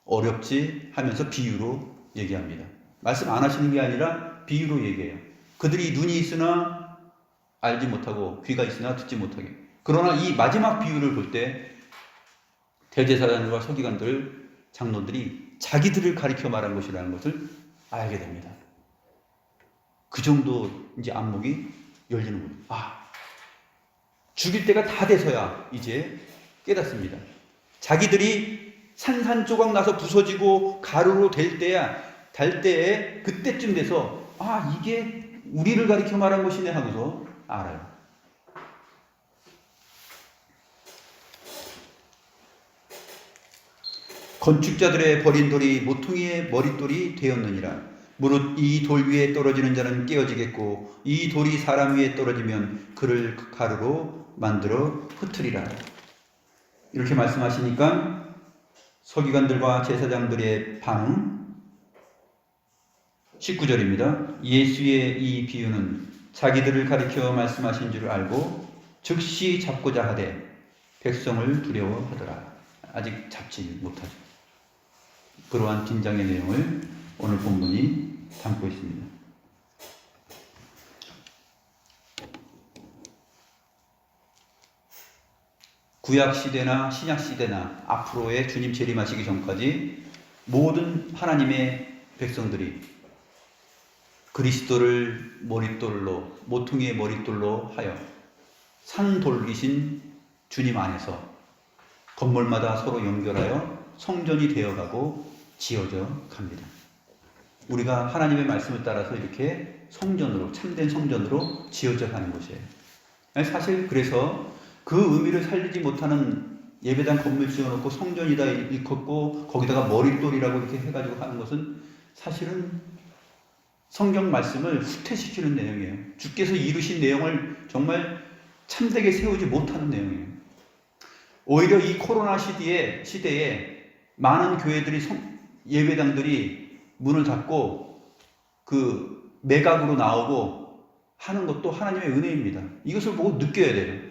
어렵지 하면서 비유로 얘기합니다. 말씀 안 하시는 게 아니라 비유로 얘기해요. 그들이 눈이 있으나 알지 못하고 귀가 있으나 듣지 못하게. 그러나 이 마지막 비유를 볼 때 대제사장들과 서기관들, 장로들이 자기들을 가리켜 말한 것이라는 것을 알게 됩니다. 그 정도 이제 안목이 열리는 거예요. 아, 죽일 때가 다 돼서야 이제 깨닫습니다. 자기들이 산산조각 나서 부서지고 가루로 될 때에 그때쯤 돼서 아, 이게 우리를 가리켜 말한 것이네 하고서 알아요. 건축자들의 버린 돌이 모퉁이의 머릿돌이 되었느니라. 무릇 이 돌 위에 떨어지는 자는 깨어지겠고 이 돌이 사람 위에 떨어지면 그를 가루로 만들어 흩으리라. 이렇게 말씀하시니까 서기관들과 제사장들의 반응 19절입니다. 예수의 이 비유는 자기들을 가리켜 말씀하신 줄 알고 즉시 잡고자 하되 백성을 두려워하더라. 아직 잡지 못하죠. 그러한 긴장의 내용을 오늘 본문이 담고 있습니다. 구약시대나 신약시대나 앞으로의 주님 재림하시기 전까지 모든 하나님의 백성들이 그리스도를 머릿돌로, 모퉁이의 머릿돌로 하여 산돌이신 주님 안에서 건물마다 서로 연결하여 성전이 되어가고 지어져 갑니다. 우리가 하나님의 말씀을 따라서 이렇게 성전으로, 참된 성전으로 지어져 가는 것이에요. 사실 그래서 그 의미를 살리지 못하는 예배당 건물 지어놓고 성전이다 일컫고 거기다가 머릿돌이라고 이렇게 해가지고 하는 것은 사실은 성경 말씀을 후퇴시키는 내용이에요. 주께서 이루신 내용을 정말 참되게 세우지 못하는 내용이에요. 오히려 이 코로나 시대에 많은 교회들이 예배당들이 문을 닫고 그 매각으로 나오고 하는 것도 하나님의 은혜입니다. 이것을 보고 느껴야 돼요.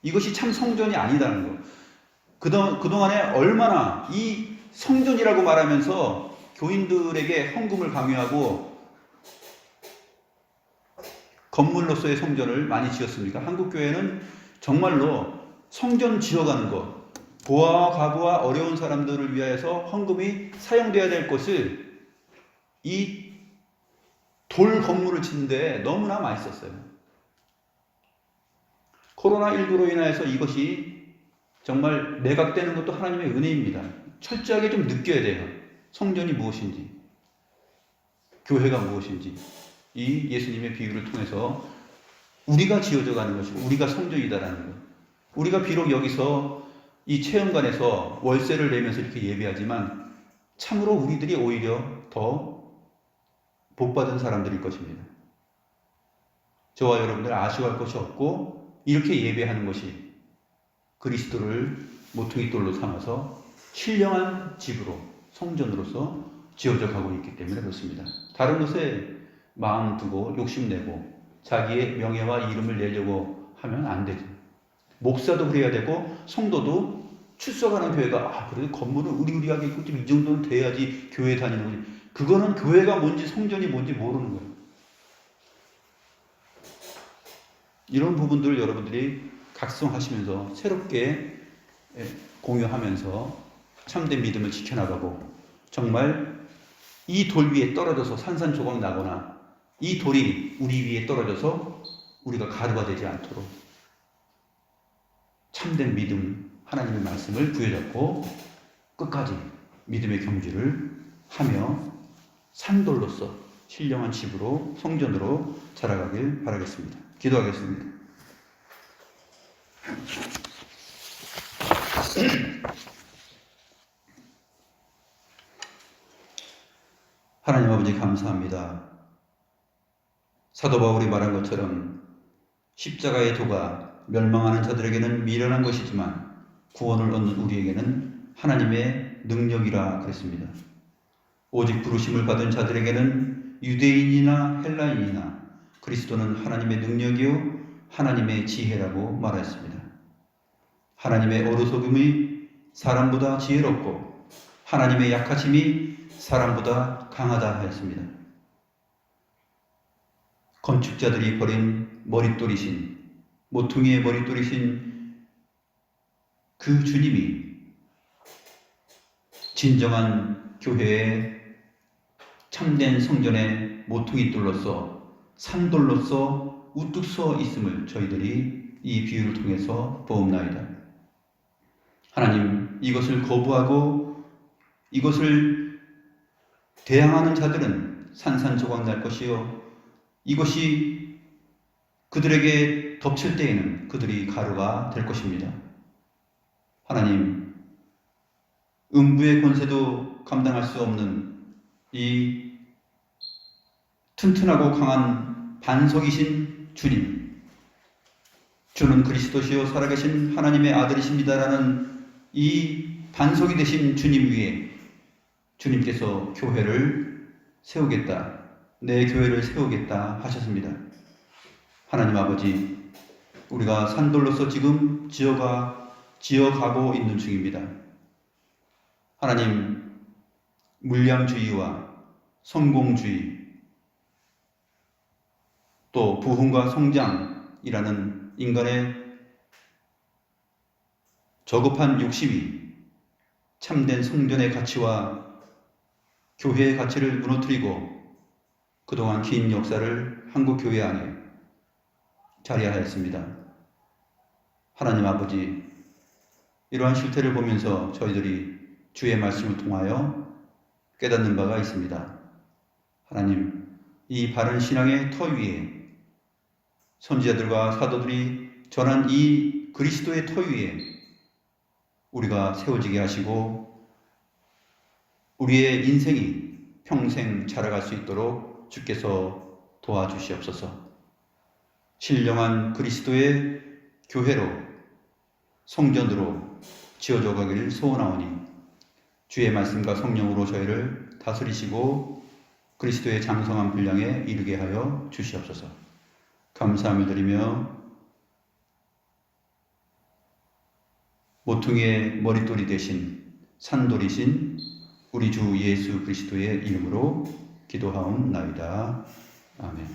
이것이 참 성전이 아니다는 거. 그동안에 얼마나 이 성전이라고 말하면서 교인들에게 헌금을 강요하고 건물로서의 성전을 많이 지었습니까? 한국교회는 정말로 성전 지어가는 것, 고아와 과부와 어려운 사람들을 위하여서 헌금이 사용돼야 될 것을 이 돌 건물을 짓는데 너무나 많이 썼어요. 코로나19로 인하여서 이것이 정말 매각되는 것도 하나님의 은혜입니다. 철저하게 좀 느껴야 돼요. 성전이 무엇인지, 교회가 무엇인지, 이 예수님의 비유를 통해서 우리가 지어져 가는 것이고 우리가 성전이다라는 것. 우리가 비록 여기서 이 체험관에서 월세를 내면서 이렇게 예배하지만 참으로 우리들이 오히려 더 복받은 사람들일 것입니다. 저와 여러분들 아쉬워할 것이 없고 이렇게 예배하는 것이 그리스도를 모퉁이돌로 삼아서 신령한 집으로 성전으로서 지어져 가고 있기 때문에 그렇습니다. 다른 것에 마음 두고 욕심내고 자기의 명예와 이름을 내려고 하면 안 되죠. 목사도 그래야 되고 성도도 출석하는 교회가 그래도 건물은 우리하게 있고 좀 이 정도는 돼야지 교회 다니는 거지. 그거는 교회가 뭔지 성전이 뭔지 모르는 거예요. 이런 부분들을 여러분들이 각성하시면서 새롭게 공유하면서 참된 믿음을 지켜나가고, 정말 이 돌 위에 떨어져서 산산조각 나거나 이 돌이 우리 위에 떨어져서 우리가 가루가 되지 않도록 참된 믿음, 하나님의 말씀을 부여잡고 끝까지 믿음의 경주를 하며 산돌로서 신령한 집으로, 성전으로 자라가길 바라겠습니다. 기도하겠습니다. 하나님 아버지, 감사합니다. 사도 바울이 말한 것처럼 십자가의 도가 멸망하는 자들에게는 미련한 것이지만 구원을 얻는 우리에게는 하나님의 능력이라 그랬습니다. 오직 부르심을 받은 자들에게는 유대인이나 헬라인이나 그리스도는 하나님의 능력이요 하나님의 지혜라고 말했습니다. 하나님의 어리석음이 사람보다 지혜롭고 하나님의 약하심이 사람보다 강하다 하였습니다. 건축자들이 버린 머릿돌이신, 모퉁이의 머릿돌이신 그 주님이 진정한 교회의 참된 성전의 모퉁이돌로서, 산돌로서 우뚝 서 있음을 저희들이 이 비유를 통해서 보옵나이다. 하나님, 이것을 거부하고 이것을 대항하는 자들은 산산조각 날 것이요, 이것이 그들에게 덮칠 때에는 그들이 가루가 될 것입니다. 하나님, 음부의 권세도 감당할 수 없는 이 튼튼하고 강한 반석이신 주님, 주는 그리스도시요 살아계신 하나님의 아들이십니다라는 이 반석이 되신 주님 위에 주님께서 교회를 세우겠다, 내 교회를 세우겠다 하셨습니다. 하나님 아버지, 우리가 산돌로서 지금 지어가고 있는 중입니다. 하나님, 물량주의와 성공주의, 또 부흥과 성장이라는 인간의 저급한 욕심이 참된 성전의 가치와 교회의 가치를 무너뜨리고 그동안 긴 역사를 한국 교회 안에 자리하였습니다. 하나님 아버지, 이러한 실태를 보면서 저희들이 주의 말씀을 통하여 깨닫는 바가 있습니다. 하나님, 이 바른 신앙의 터 위에 선지자들과 사도들이 전한 이 그리스도의 터 위에 우리가 세워지게 하시고 우리의 인생이 평생 자라갈 수 있도록 주께서 도와주시옵소서. 신령한 그리스도의 교회로, 성전으로 지어져 가기를 소원하오니 주의 말씀과 성령으로 저희를 다스리시고 그리스도의 장성한 분량에 이르게 하여 주시옵소서. 감사함을 드리며 모퉁이의 머릿돌이 되신 산돌이신 우리 주 예수 그리스도의 이름으로 기도하옵나이다. 아멘.